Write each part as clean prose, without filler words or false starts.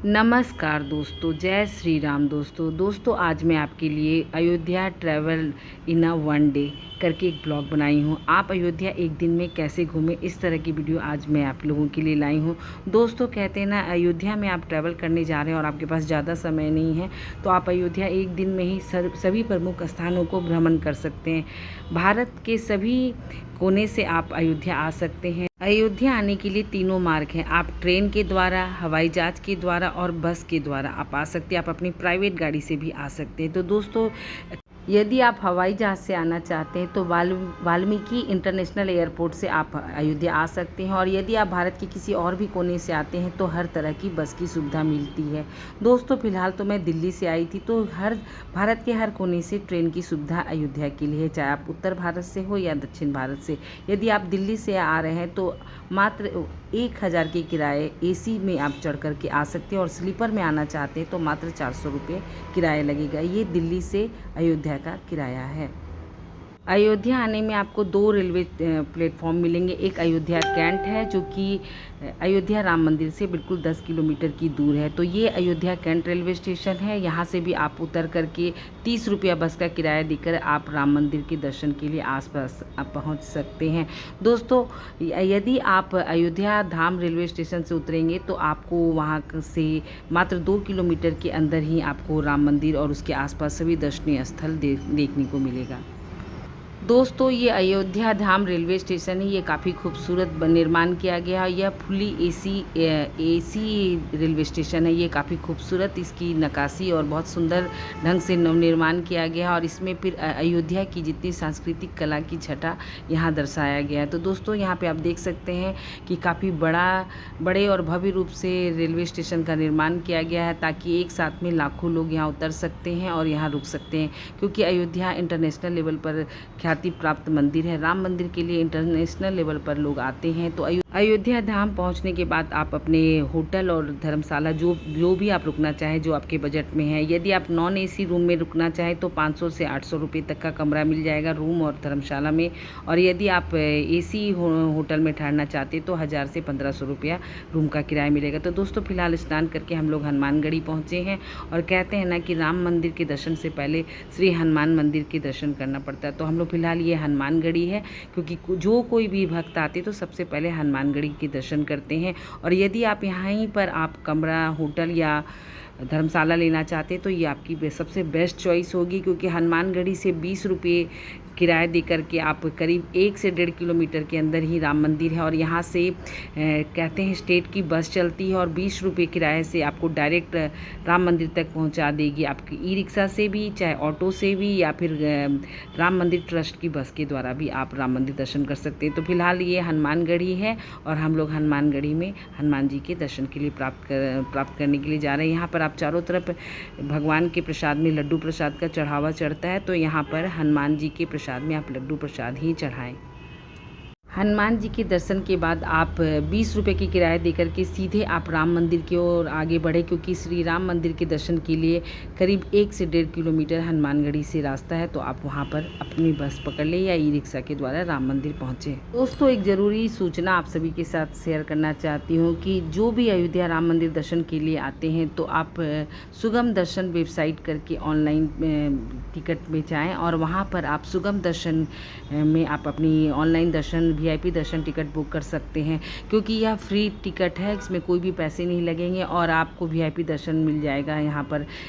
नमस्कार दोस्तों, जय श्री राम। दोस्तों आज मैं आपके लिए Ayodhya travel in a one day करके एक ब्लॉग बनाई हूँ। आप अयोध्या एक दिन में कैसे घूमें, इस तरह की वीडियो आज मैं आप लोगों के लिए लाई हूँ। दोस्तों कहते हैं ना, अयोध्या में आप ट्रैवल करने जा रहे हैं और आपके पास ज़्यादा समय नहीं है तो आप अयोध्या एक दिन में ही सभी प्रमुख स्थानों को भ्रमण कर सकते हैं। भारत के सभी कोने से आप अयोध्या आ सकते हैं। अयोध्या आने के लिए तीनों मार्ग हैं। आप ट्रेन के द्वारा, हवाई जहाज के द्वारा और बस के द्वारा आप आ सकते हैं। आप अपनी प्राइवेट गाड़ी से भी आ सकते हैं। तो दोस्तों, यदि आप हवाई जहाज़ से आना चाहते हैं तो वाल्मीकि इंटरनेशनल एयरपोर्ट से आप अयोध्या आ सकते हैं। और यदि आप भारत के किसी और भी कोने से आते हैं तो हर तरह की बस की सुविधा मिलती है। दोस्तों फ़िलहाल तो मैं दिल्ली से आई थी, तो भारत के हर कोने से ट्रेन की सुविधा अयोध्या के लिए है, चाहे आप उत्तर भारत से हो या दक्षिण भारत से। यदि आप दिल्ली से आ रहे हैं तो मात्र 1000 के किराए AC में आप चढ़ कर के आ सकते हैं और स्लीपर में आना चाहते हैं तो मात्र 400 रुपये किराया लगेगा। ये दिल्ली से अयोध्या का किराया है। अयोध्या आने में आपको 2 रेलवे प्लेटफॉर्म मिलेंगे। एक अयोध्या कैंट है जो कि अयोध्या राम मंदिर से बिल्कुल 10 किलोमीटर की दूर है। तो ये अयोध्या कैंट रेलवे स्टेशन है। यहाँ से भी आप उतर करके 30 रुपया बस का किराया देकर आप राम मंदिर के दर्शन के लिए आसपास आप पहुँच सकते हैं। दोस्तों, यदि आप अयोध्या धाम रेलवे स्टेशन से उतरेंगे तो आपको वहाँ से मात्र 2 किलोमीटर के अंदर ही आपको राम मंदिर और उसके आसपास सभी दर्शनीय स्थल देखने को मिलेगा। दोस्तों, ये अयोध्या धाम रेलवे स्टेशन है। ये काफ़ी खूबसूरत निर्माण किया गया है। यह फुली एसी रेलवे स्टेशन है। ये काफ़ी खूबसूरत इसकी नक्काशी और बहुत सुंदर ढंग से नवनिर्माण किया गया है और इसमें फिर अयोध्या की जितनी सांस्कृतिक कला की छटा यहाँ दर्शाया गया है। तो दोस्तों, यहाँ पे आप देख सकते हैं कि काफ़ी बड़े और भव्य रूप से रेलवे स्टेशन का निर्माण किया गया है ताकि एक साथ में लाखों लोग यहाँ उतर सकते हैं और यहाँ रुक सकते हैं, क्योंकि अयोध्या इंटरनेशनल लेवल पर ख्याति प्राप्त मंदिर है। राम मंदिर के लिए इंटरनेशनल लेवल पर लोग आते हैं। तो अयोध्या धाम पहुंचने के बाद आप अपने होटल और धर्मशाला जो भी आप रुकना चाहें, जो आपके बजट में है। यदि आप नॉन AC रूम में रुकना चाहें तो 500 से 800 रुपये तक का कमरा मिल जाएगा रूम और धर्मशाला में। और यदि आप AC होटल में ठहरना चाहते तो 1000 से 1500 रुपया रूम का किराया मिलेगा। तो दोस्तों, फिलहाल स्नान करके हम लोग हनुमानगढ़ी पहुँचे हैं और कहते हैं ना कि राम मंदिर के दर्शन से पहले श्री हनुमान मंदिर के दर्शन करना पड़ता है। तो हम लोग फिलहाल ये हनुमानगढ़ी है, क्योंकि जो कोई भी भक्त आते तो सबसे पहले हनुमानगढ़ी के दर्शन करते हैं। और यदि आप यहीं पर आप कमरा, होटल या धर्मशाला लेना चाहते हैं तो ये आपकी सबसे बेस्ट चॉइस होगी, क्योंकि हनुमानगढ़ी से 20 रुपये किराया दे करके आप करीब 1 से 1.5 किलोमीटर के अंदर ही राम मंदिर है। और यहाँ से कहते हैं स्टेट की बस चलती है और 20 रुपये किराए से आपको डायरेक्ट राम मंदिर तक पहुँचा देगी। आपकी ई-रिक्शा से भी, चाहे ऑटो से भी, या फिर राम मंदिर ट्रस्ट की बस के द्वारा भी आप राम मंदिर दर्शन कर सकते हैं। तो फिलहाल ये हनुमानगढ़ी है और हम लोग हनुमानगढ़ी में हनुमान जी के दर्शन के लिए प्राप्त करने के लिए जा रहे हैं। यहाँ पर आप चारों तरफ भगवान के प्रसाद में लड्डू प्रसाद का चढ़ावा चढ़ता है, तो यहाँ पर हनुमान जी के प्रसाद में आप लड्डू प्रसाद ही चढ़ाएं। हनुमान जी के दर्शन के बाद आप 20 रुपये के किराया देकर के सीधे आप राम मंदिर की ओर आगे बढ़े, क्योंकि श्री राम मंदिर के दर्शन के लिए करीब 1 से 1.5 किलोमीटर हनुमानगढ़ी से रास्ता है। तो आप वहां पर अपनी बस पकड़ लें या ई-रिक्शा के द्वारा राम मंदिर पहुंचे। दोस्तों, एक ज़रूरी सूचना आप सभी के साथ शेयर करना चाहती हूँ कि जो भी अयोध्या राम मंदिर दर्शन के लिए आते हैं तो आप सुगम दर्शन वेबसाइट करके ऑनलाइन टिकट में जाएँ और वहाँ पर आप सुगम दर्शन में आप अपनी ऑनलाइन दर्शन VIP दर्शन टिकट बुक कर सकते हैं, क्योंकि यह फ्री टिकट है। इसमें कोई भी पैसे नहीं लगेंगे और आपको VIP दर्शन मिल जाएगा।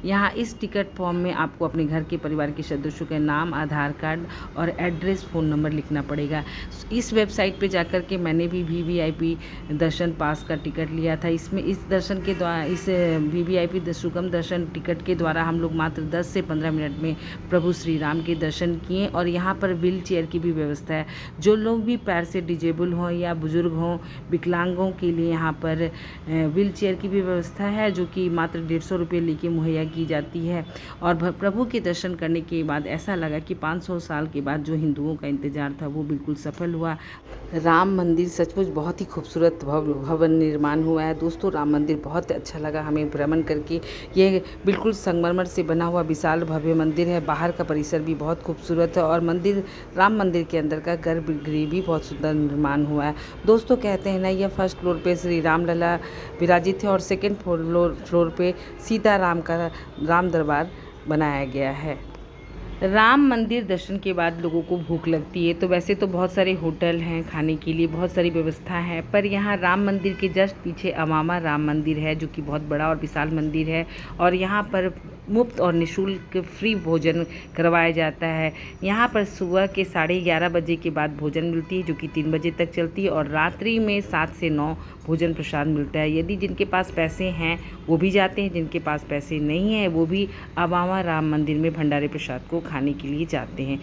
यहाँ इस टिकट फॉर्म में आपको अपने घर के परिवार के सदस्यों के नाम, आधार कार्ड और एड्रेस, फ़ोन नंबर लिखना पड़ेगा। इस वेबसाइट पे जाकर के मैंने भी VVIP दर्शन पास का टिकट लिया था। इस दर्शन के द्वारा, इस VVIP सुगम दर्शन टिकट के द्वारा हम लोग मात्र 10 से 15 मिनट में प्रभु श्री राम के दर्शन किए। और यहाँ पर व्हील चेयर की भी व्यवस्था है। जो लोग भी पैर से डिजेबल हों या बुजुर्ग हों, विकलांगों के लिए यहाँ पर व्हील चेयर की भी व्यवस्था है, जो कि मात्र 150 रुपये लेके मुहैया की जाती है। और प्रभु के दर्शन करने के बाद ऐसा लगा कि 500 साल के बाद जो हिंदुओं का इंतज़ार था वो बिल्कुल सफल हुआ। राम मंदिर सचमुच बहुत ही खूबसूरत भवन निर्माण हुआ है। दोस्तों, राम मंदिर बहुत अच्छा लगा हमें भ्रमण करके। ये बिल्कुल संगमरमर से बना हुआ विशाल भव्य मंदिर है। बाहर का परिसर भी बहुत खूबसूरत है और राम मंदिर के अंदर का गर्भगृह भी बहुत बहुत सुंदर निर्माण हुआ है। दोस्तों कहते हैं ना, यह फर्स्ट फ्लोर पे श्री राम लला विराजित है और सेकंड फ्लोर पे सीता राम का राम दरबार बनाया गया है। राम मंदिर दर्शन के बाद लोगों को भूख लगती है, तो वैसे तो बहुत सारे होटल हैं खाने के लिए, बहुत सारी व्यवस्था है, पर यहाँ राम मंदिर के जस्ट पीछे अमामा राम मंदिर है जो कि बहुत बड़ा और विशाल मंदिर है और यहाँ पर मुफ्त और निःशुल्क फ्री भोजन करवाया जाता है। यहाँ पर सुबह के 11:30 बजे के बाद भोजन मिलती है जो कि 3 बजे तक चलती है और रात्रि में 7 से 9 भोजन प्रसाद मिलता है। यदि जिनके पास पैसे हैं वो भी जाते हैं, जिनके पास पैसे नहीं हैं वो भी अमामा राम मंदिर में भंडारे प्रसाद को खाने के लिए जाते हैं।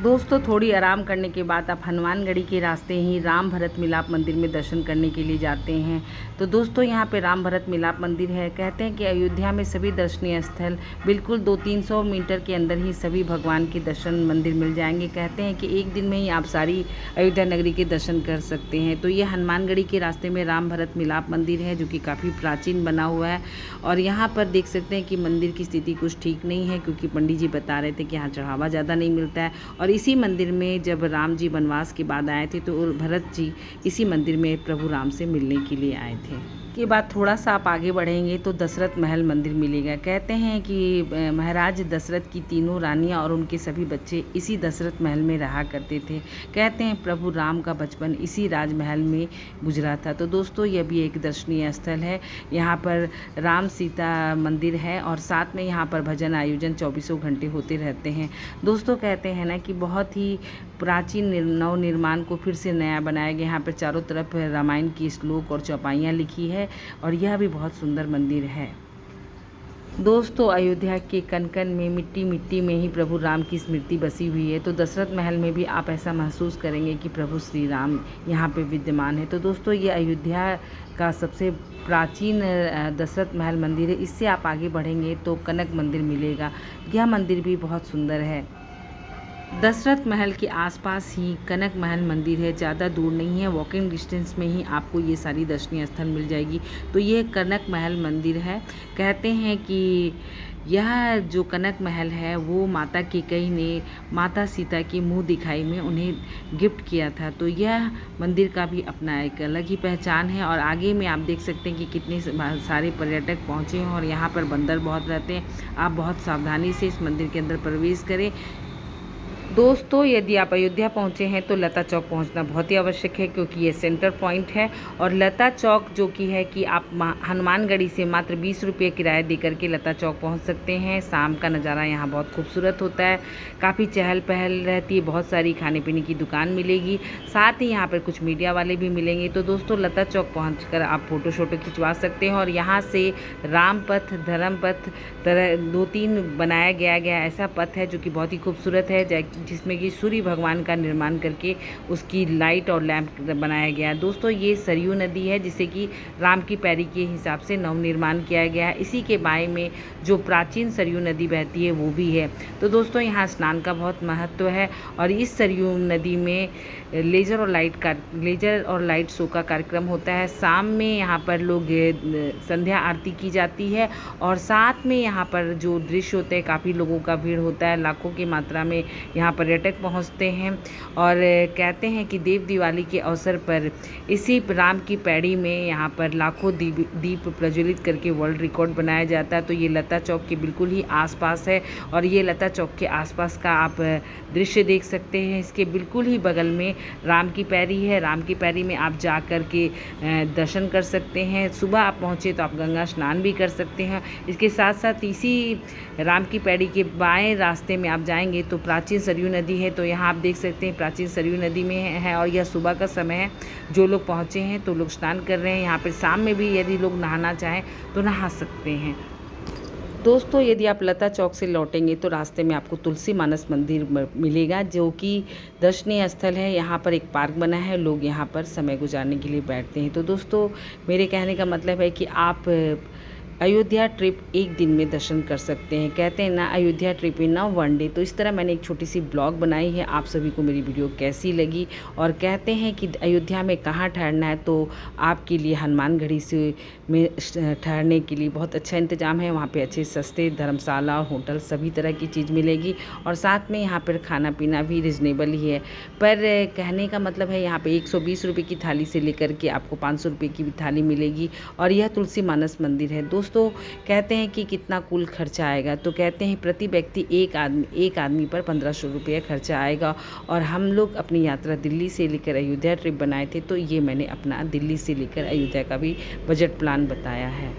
दोस्तों थोड़ी आराम करने के बाद आप हनुमानगढ़ी के रास्ते ही राम भरत मिलाप मंदिर में दर्शन करने के लिए जाते हैं। तो दोस्तों यहाँ पे राम भरत मिलाप मंदिर है। कहते हैं कि अयोध्या में सभी दर्शनीय स्थल बिल्कुल 200-300 मीटर के अंदर ही सभी भगवान के दर्शन मंदिर मिल जाएंगे। कहते हैं कि एक दिन में ही आप सारी अयोध्या नगरी के दर्शन कर सकते हैं। तो ये हनुमानगढ़ी के रास्ते में राम भरत मिलाप मंदिर है जो कि काफ़ी प्राचीन बना हुआ है और यहाँ पर देख सकते हैं कि मंदिर की स्थिति कुछ ठीक नहीं है क्योंकि पंडित जी बता रहे थे कि यहाँ चढ़ावा ज़्यादा नहीं मिलता है। और इसी मंदिर में जब राम जी वनवास के बाद आए थे तो भरत जी इसी मंदिर में प्रभु राम से मिलने के लिए आए थे। के बाद थोड़ा सा आप आगे बढ़ेंगे तो दशरथ महल मंदिर मिलेगा। कहते हैं कि महाराज दशरथ की तीनों रानियां और उनके सभी बच्चे इसी दशरथ महल में रहा करते थे। कहते हैं प्रभु राम का बचपन इसी राजमहल में गुजरा था। तो दोस्तों यह भी एक दर्शनीय स्थल है। यहाँ पर राम सीता मंदिर है और साथ में यहाँ पर भजन आयोजन 24 घंटे होते रहते हैं। दोस्तों कहते हैं ना कि बहुत ही प्राचीन नवनिर्माण को फिर से नया बनाया गया। यहाँ पर चारों तरफ रामायण की श्लोक और चौपाइयाँ लिखी है और यह भी बहुत सुंदर मंदिर है। दोस्तों अयोध्या के कण कण में मिट्टी मिट्टी में ही प्रभु राम की स्मृति बसी हुई है। तो दशरथ महल में भी आप ऐसा महसूस करेंगे कि प्रभु श्री राम यहाँ पे विद्यमान है। तो दोस्तों ये अयोध्या का सबसे प्राचीन दशरथ महल मंदिर है। इससे आप आगे बढ़ेंगे तो कनक मंदिर मिलेगा। यह मंदिर भी बहुत सुंदर है। दशरथ महल के आसपास ही कनक महल मंदिर है, ज़्यादा दूर नहीं है, वॉकिंग डिस्टेंस में ही आपको ये सारी दर्शनीय स्थल मिल जाएगी। तो ये कनक महल मंदिर है। कहते हैं कि यह जो कनक महल है वो माता कैकेयी ने माता सीता की मुँह दिखाई में उन्हें गिफ्ट किया था। तो यह मंदिर का भी अपना एक अलग ही पहचान है। और आगे में आप देख सकते हैं कि कितने सारे पर्यटक पहुँचे हैं और यहाँ पर बंदर बहुत रहते हैं। आप बहुत सावधानी से इस मंदिर के अंदर प्रवेश करें। दोस्तों यदि आप अयोध्या पहुंचे हैं तो लता चौक पहुंचना बहुत ही आवश्यक है क्योंकि ये सेंटर पॉइंट है। और लता चौक जो कि है कि आप हनुमानगढ़ी से मात्र 20 रुपये किराया दे करके लता चौक पहुंच सकते हैं। शाम का नज़ारा यहाँ बहुत खूबसूरत होता है, काफ़ी चहल पहल रहती है, बहुत सारी खाने पीने की दुकान मिलेगी, साथ ही यहाँ पर कुछ मीडिया वाले भी मिलेंगे। तो दोस्तों लता चौक पहुँच कर आप फ़ोटो शोटो खिंचवा सकते हैं। और यहाँ से राम पथ, धर्म पथ तरह 2-3 बनाया गया ऐसा पथ है जो कि बहुत ही खूबसूरत है, जिसमें कि सूर्य भगवान का निर्माण करके उसकी लाइट और लैंप बनाया गया। दोस्तों ये सरयू नदी है जिसे कि राम की पैरी के हिसाब से नवनिर्माण किया गया है। इसी के बाएं में जो प्राचीन सरयू नदी बहती है वो भी है। तो दोस्तों यहाँ स्नान का बहुत महत्व है और इस सरयू नदी में लेज़र और लाइट शो का कार्यक्रम होता है। शाम में यहाँ पर लोग संध्या आरती की जाती है और साथ में यहाँ पर जो दृश्य होते हैं, काफ़ी लोगों का भीड़ होता है, लाखों की मात्रा में यहाँ पर्यटक पहुँचते हैं। और कहते हैं कि देव दिवाली के अवसर पर इसी राम की पैड़ी में यहाँ पर लाखों दीप प्रज्वलित करके वर्ल्ड रिकॉर्ड बनाया जाता है। तो ये लता चौक के बिल्कुल ही आसपास है और ये लता चौक के आसपास का आप दृश्य देख सकते हैं। इसके बिल्कुल ही बगल में राम की पैरी है। राम की पैरी में आप जा कर के दर्शन कर सकते हैं। सुबह आप पहुँचे तो आप गंगा स्नान भी कर सकते हैं। इसके साथ साथ इसी राम की पैड़ी के बाएं रास्ते में आप जाएंगे तो प्राचीन सरयू नदी है। तो यहाँ आप देख सकते हैं प्राचीन सरयू नदी में है और यह सुबह का समय है। जो लोग पहुँचे हैं तो लोग स्नान कर रहे हैं। यहाँ पर शाम में भी यदि लोग नहाना चाहें तो नहा सकते हैं। दोस्तों यदि आप लता चौक से लौटेंगे तो रास्ते में आपको तुलसी मानस मंदिर मिलेगा जो कि दर्शनीय स्थल है। यहाँ पर एक पार्क बना है, लोग यहाँ पर समय गुजारने के लिए बैठते हैं। तो दोस्तों मेरे कहने का मतलब है कि आप अयोध्या ट्रिप एक दिन में दर्शन कर सकते हैं। कहते हैं ना, अयोध्या ट्रिप इन 1 डे। तो इस तरह मैंने एक छोटी सी ब्लॉग बनाई है। आप सभी को मेरी वीडियो कैसी लगी? और कहते हैं कि अयोध्या में कहाँ ठहरना है, तो आपके लिए हनुमानगढ़ी से में ठहरने के लिए बहुत अच्छा इंतज़ाम है। वहाँ पे अच्छे सस्ते धर्मशाला होटल सभी तरह की चीज़ मिलेगी, और साथ में यहाँ पर खाना पीना भी रिजनेबल ही है। पर कहने का मतलब है, यहाँ पे 120 रुपये की थाली से लेकर के आपको 500 रुपये की भी थाली मिलेगी। और यह तुलसी मानस मंदिर है दोस्तों। कहते हैं कि कितना कुल खर्चा आएगा, तो कहते हैं प्रति व्यक्ति एक आदमी पर 1500 रुपये खर्चा आएगा। और हम लोग अपनी यात्रा दिल्ली से लेकर अयोध्या ट्रिप बनाए थे, तो ये मैंने अपना दिल्ली से लेकर अयोध्या का भी बजट प्लान बताया है।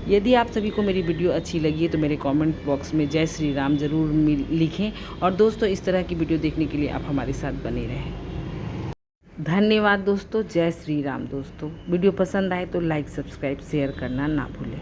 यदि आप सभी को मेरी वीडियो अच्छी लगी है तो मेरे कमेंट बॉक्स में जय श्री राम ज़रूर लिखें। और दोस्तों, इस तरह की वीडियो देखने के लिए आप हमारे साथ बने रहें। धन्यवाद दोस्तों। जय श्री राम दोस्तों। वीडियो पसंद आए तो लाइक, सब्सक्राइब, शेयर करना ना भूलें।